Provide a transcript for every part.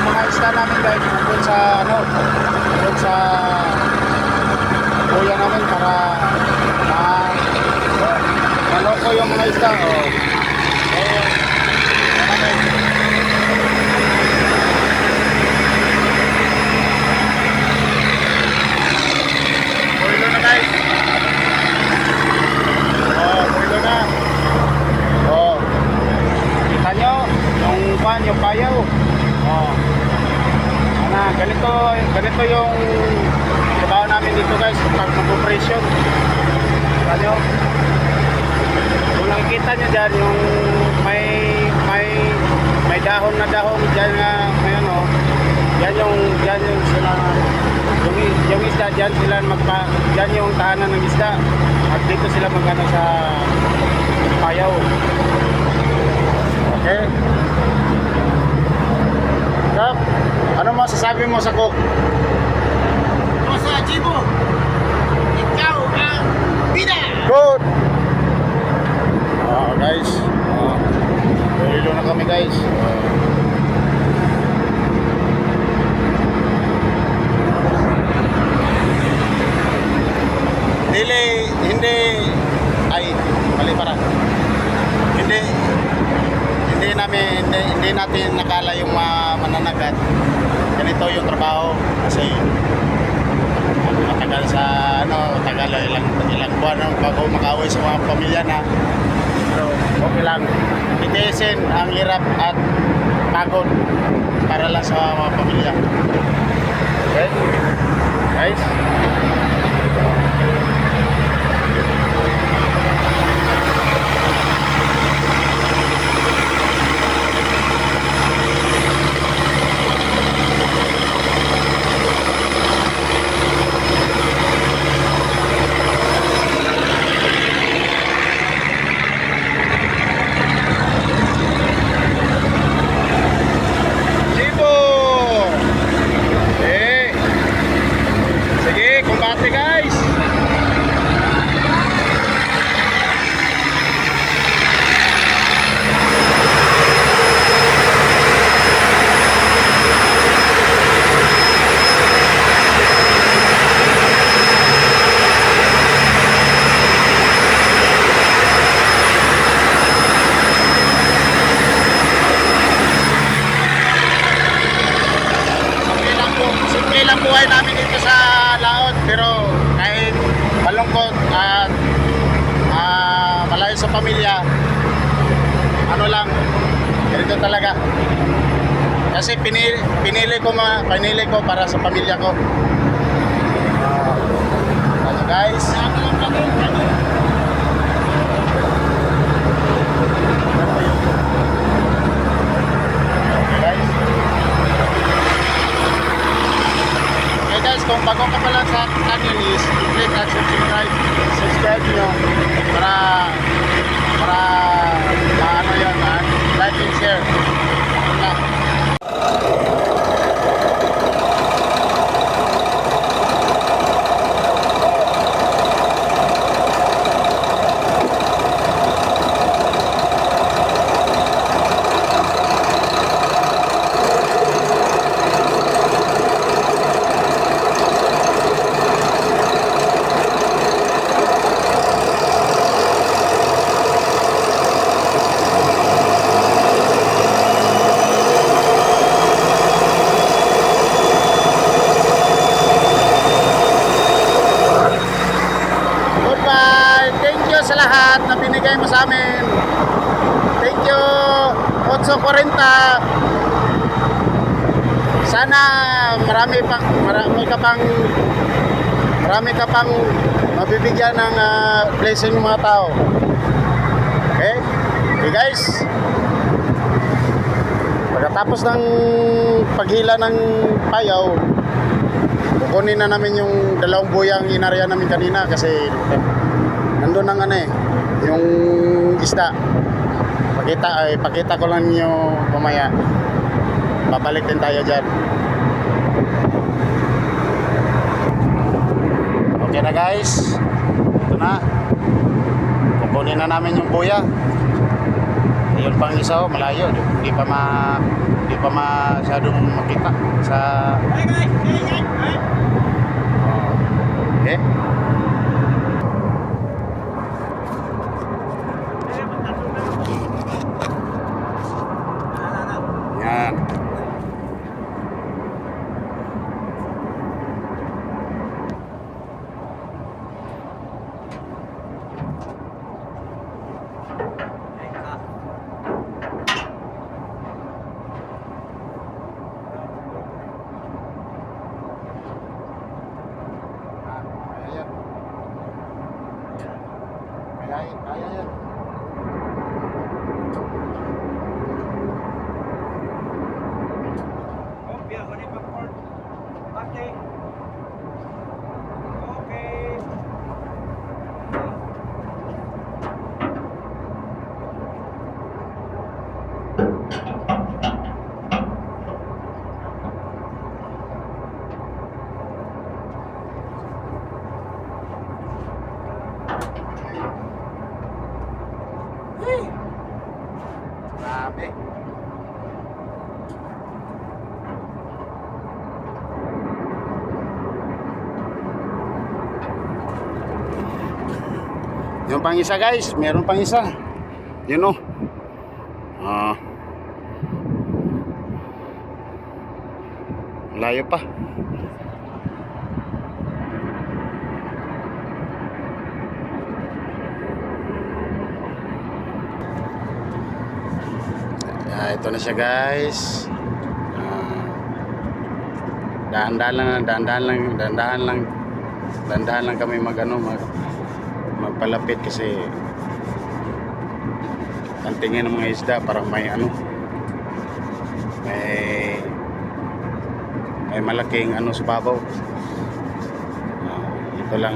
mga isda namin guys, doon sa ano, doon sa buya namin para maloko yung mga isda. Oh. Builo na guys. Oh, builo na. Oh. Kita nyo yung payaw. Oh. Ganito yung trabaho namin dito guys pag mag-operation. Kita nyo. Kung nakikita nyo dyan yung may dahon na dahon dyan nga may ano, dyan yung sila yung isda dyan sila dyan yung tahanan ng isda at dito sila magano sa payaw. Okay. Kap, ano masasabi mo sa cook? Sa Jibo, ikaw ang bida! Good! Guys, Builo na kami guys. Hindi natin nakala yung mananagat. Ganito yung trabaho kasi matagal sa matagal ilang buwan bago makauwi sa mga pamilya na. Pero okay lang. Itiisin ang hirap at pagod para lang sa mga pamilya. Okay? Guys? Buhay namin dito sa laot, pero kahit malungkot at malayo sa pamilya, ano lang, ganito talaga kasi pinili ko para sa pamilya ko. Ano guys, kung bago ka pala sa akin is click at subscribe nyo para ano yan, like and share. Sa lahat na binigay mo sa amin. Thank you 840. Sana marami ka pang mabibigyan ng blessing ng mga tao. Okay? Okay guys, pagkatapos ng paghila ng payaw, kukunin na namin yung dalawang buyang inarya namin kanina kasi nandun ang yung isda. Pakita ko lang niyo mamaya. Babalik din tayo dyan. Okay na guys, ito na. Kukunin na namin yung buya. Yun pang isa, oh, malayo. Hindi pa masyadong makita sa... Hey guys, hey guys, hey. Okay. Yan. Ayan. Kaya yan. Grabe. Yung pang isa guys, meron pang isa. Yun o. Layo pa. Ito na siya guys. Dahan-dahan lang kami magpalapit kasi ang tingin ng mga isda parang may malaking sa babaw. Ito lang.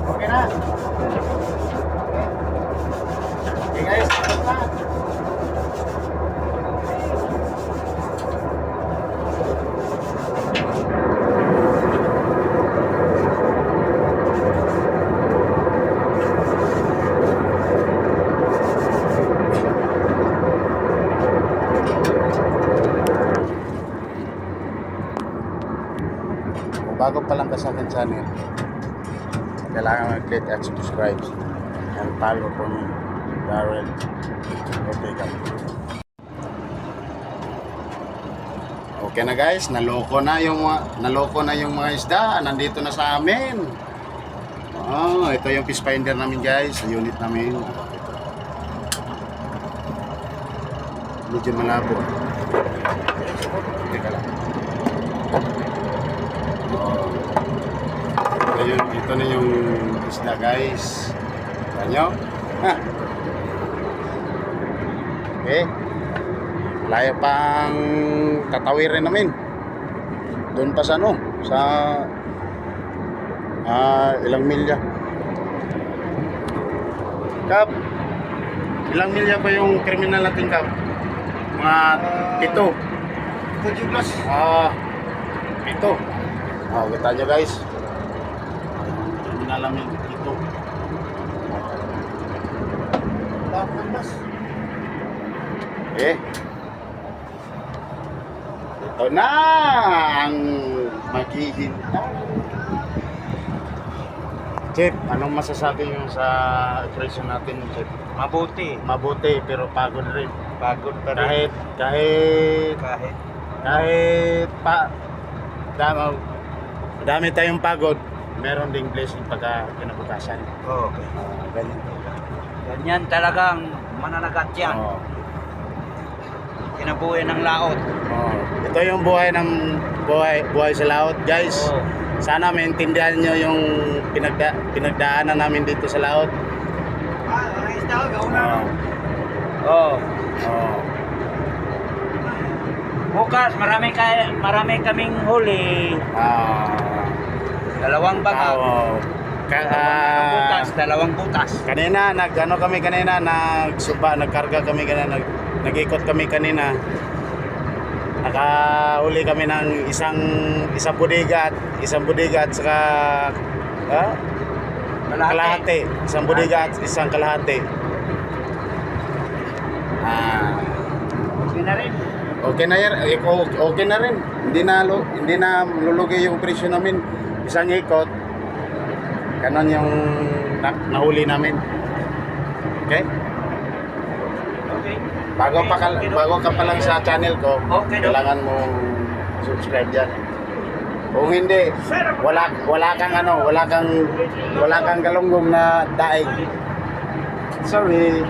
Okay na. Okay guys, tapos na. Kung bago pa lang ka sa akin channel, kailangan mag-click at subscribe and follow po ni Darrell Ortega. Okay na guys, naloko na yung mga isda, nandito na sa amin. Ito yung fish finder namin guys, sa unit namin. Medyo malabo. Teka lang. Ito na yung isda guys. Ganyo? Okay. Layo pang tatawirin namin. Doon pa sa ilang milya. Kap, ilang milya ba yung terminal natin, Kap? Mga 7. 40 plus. 7. Kita nyo guys. Terminal namin 7. Plus. Okay. Ito na ang maghihintay. Chef, anong masasabi nyo sa operation natin, Chef? Mabuti. Mabuti pero pagod rin. Pagod pa rin. Kahit pa Madami tayong pagod, meron ding blessing pagka kinabukasan. Okay. Ganyan. Ganyan talagang mananagat yan. Oo. Kinabuhi ng laot. Oo. Ito yung buhay ng buhay sa laot, guys. Oo. Sana maintindihan nyo yung pinagdaanan namin dito sa laot. Oo. Oh. Oo. Bukas marami kaming huli. Dalawang baga. Oo. Butas, dalawang butas. Kanina nagkarga kami kanina, nag-ikot kami kanina. Nakahuli kami ng isang bodega at saka kalahati. Isang bodega at isang kalahati. Okay na rin. Okay na yan. Okay na rin. Hindi na lulugi yung presyo namin. Isang ikot. Ganon yung nahuli namin. Okay? Okay. Bago ka pa lang sa channel ko, Okay, no? kailangan mo subscribe diyan. Kung hindi, wala kang galunggong na daig. Sorry.